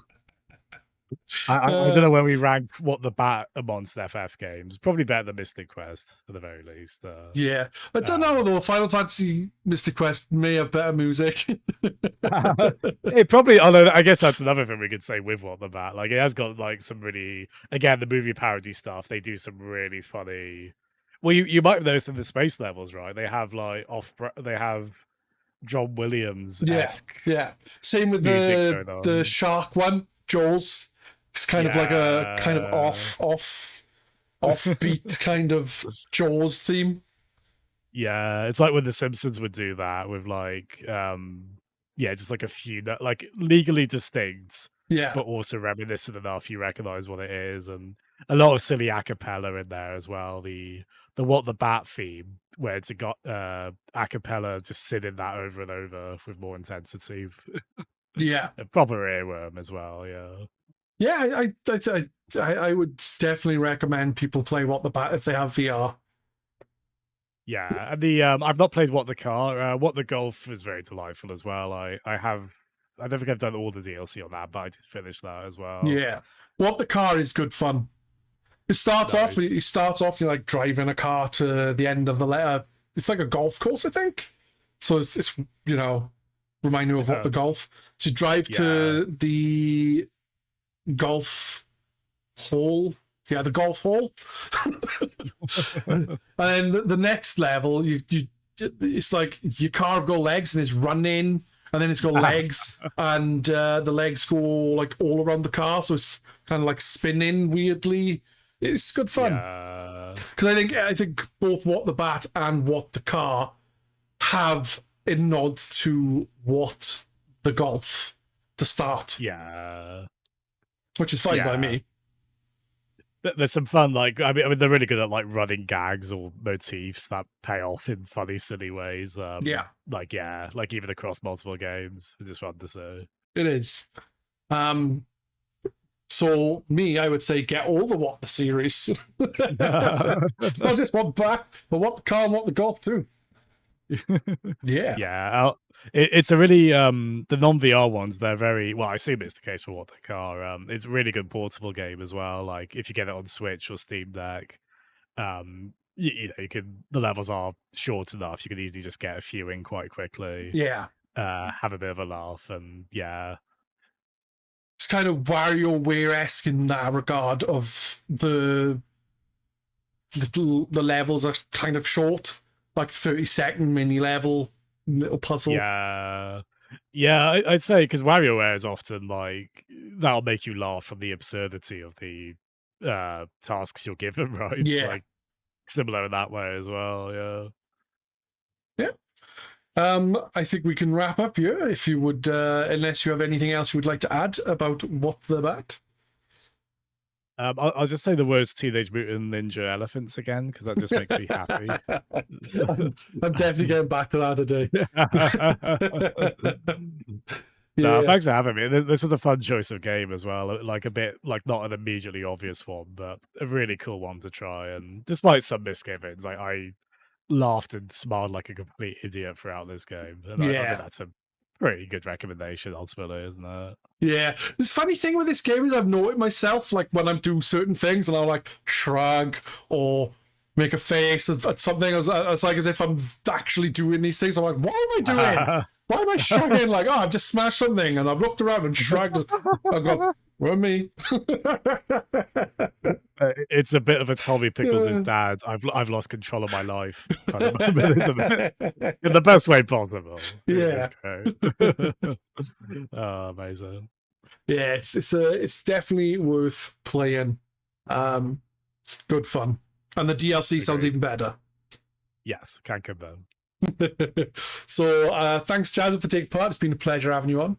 I don't know where we rank What the Bat amongst FF games. Probably better than Mystic Quest, at the very least. Yeah. I don't know, though. Final Fantasy Mystic Quest may have better music. It probably, although I guess that's another thing we could say with What the Bat. Like, it has got, like, some really, again, the movie parody stuff. They do some really funny... Well, you might have noticed in the space levels, right? They have, like, they have John Williams-esque yeah. Same with music the shark one, Jaws. It's kind of like a kind of offbeat kind of Jaws theme. Yeah, it's like when The Simpsons would do that with like, just like a few like legally distinct, Yeah, but also reminiscent enough you recognize what it is, and a lot of silly a cappella in there as well. The What the Bat theme, where it's got a cappella just singing that over and over with more intensity. yeah, A proper earworm as well. Yeah. yeah. I would definitely recommend people play What the Bat if they have VR. Yeah, and the I've not played What the Golf is very delightful as well. I don't think I've done all the DLC on that, but I did finish that as well. Yeah, What the Car is good fun. It starts off. You're like driving a car to the end of the letter. It's like a golf course, I think. So it's remind me of What the Golf. So you drive to the golf hole. Yeah, the golf hole. And then the next level, it's like your car got legs and it's running, and then it's got legs, and the legs go like all around the car, so it's kind of like spinning weirdly. It's good fun. Because I think both What the Bat and What the Car have a nod to What the Golf to start. Yeah. Which is fine by me. There's some fun, like I mean, they're really good at like running gags or motifs that pay off in funny, silly ways. Like even across multiple games, it's just fun to say. It is. So I would say get all the What the series, not just What the Bat, but What the Car and What the Golf too. Yeah. It's a really the non-VR ones, they're very well, I assume it's the case for What the Car. It's a really good portable game as well. Like if you get it on Switch or Steam Deck, you can, the levels are short enough, you can easily just get a few in quite quickly. Have a bit of a laugh, and it's kind of WarioWare-esque in that regard of the levels are kind of short, like 30-second mini level little puzzle. Yeah, I'd say because WarioWare is often like that'll make you laugh from the absurdity of the tasks you're given, right? It's like similar in that way as well. I think we can wrap up here if you would, unless you have anything else you would like to add about What the Bat. I'll just say the words Teenage Mutant Ninja Elephants again, because that just makes me happy. I'm definitely getting back to that today. No, thanks for having me. This was a fun choice of game as well. Like a bit, like not an immediately obvious one, but a really cool one to try. And despite some misgivings, I laughed and smiled like a complete idiot throughout this game. And I think that's a pretty good recommendation, ultimately, isn't it? Yeah. The funny thing with this game is I've noted myself, like when I'm doing certain things and I'll like shrug or make a face at something. It's like as if I'm actually doing these things. I'm like, what am I doing? Why am I shrugging? Like, oh, I've just smashed something, and I've looked around and shrugged. I've gone, well, me. It's a bit of a Tommy Pickles' dad. I've lost control of my life kind of moment, isn't it? In the best way possible. Yeah. Oh, amazing. Yeah, it's definitely worth playing. It's good fun, and the DLC sounds even better. Yes, can confirm. So thanks, Jazzem, for taking part. It's been a pleasure having you on.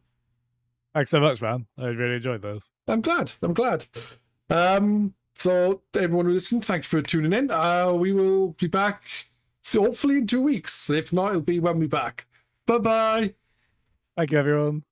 Thanks so much, man. I really enjoyed this. I'm glad. So everyone who listened, thank you for tuning in. We will be back So hopefully in 2 weeks. If not, it'll be when we're back. Bye-bye. Thank you, everyone.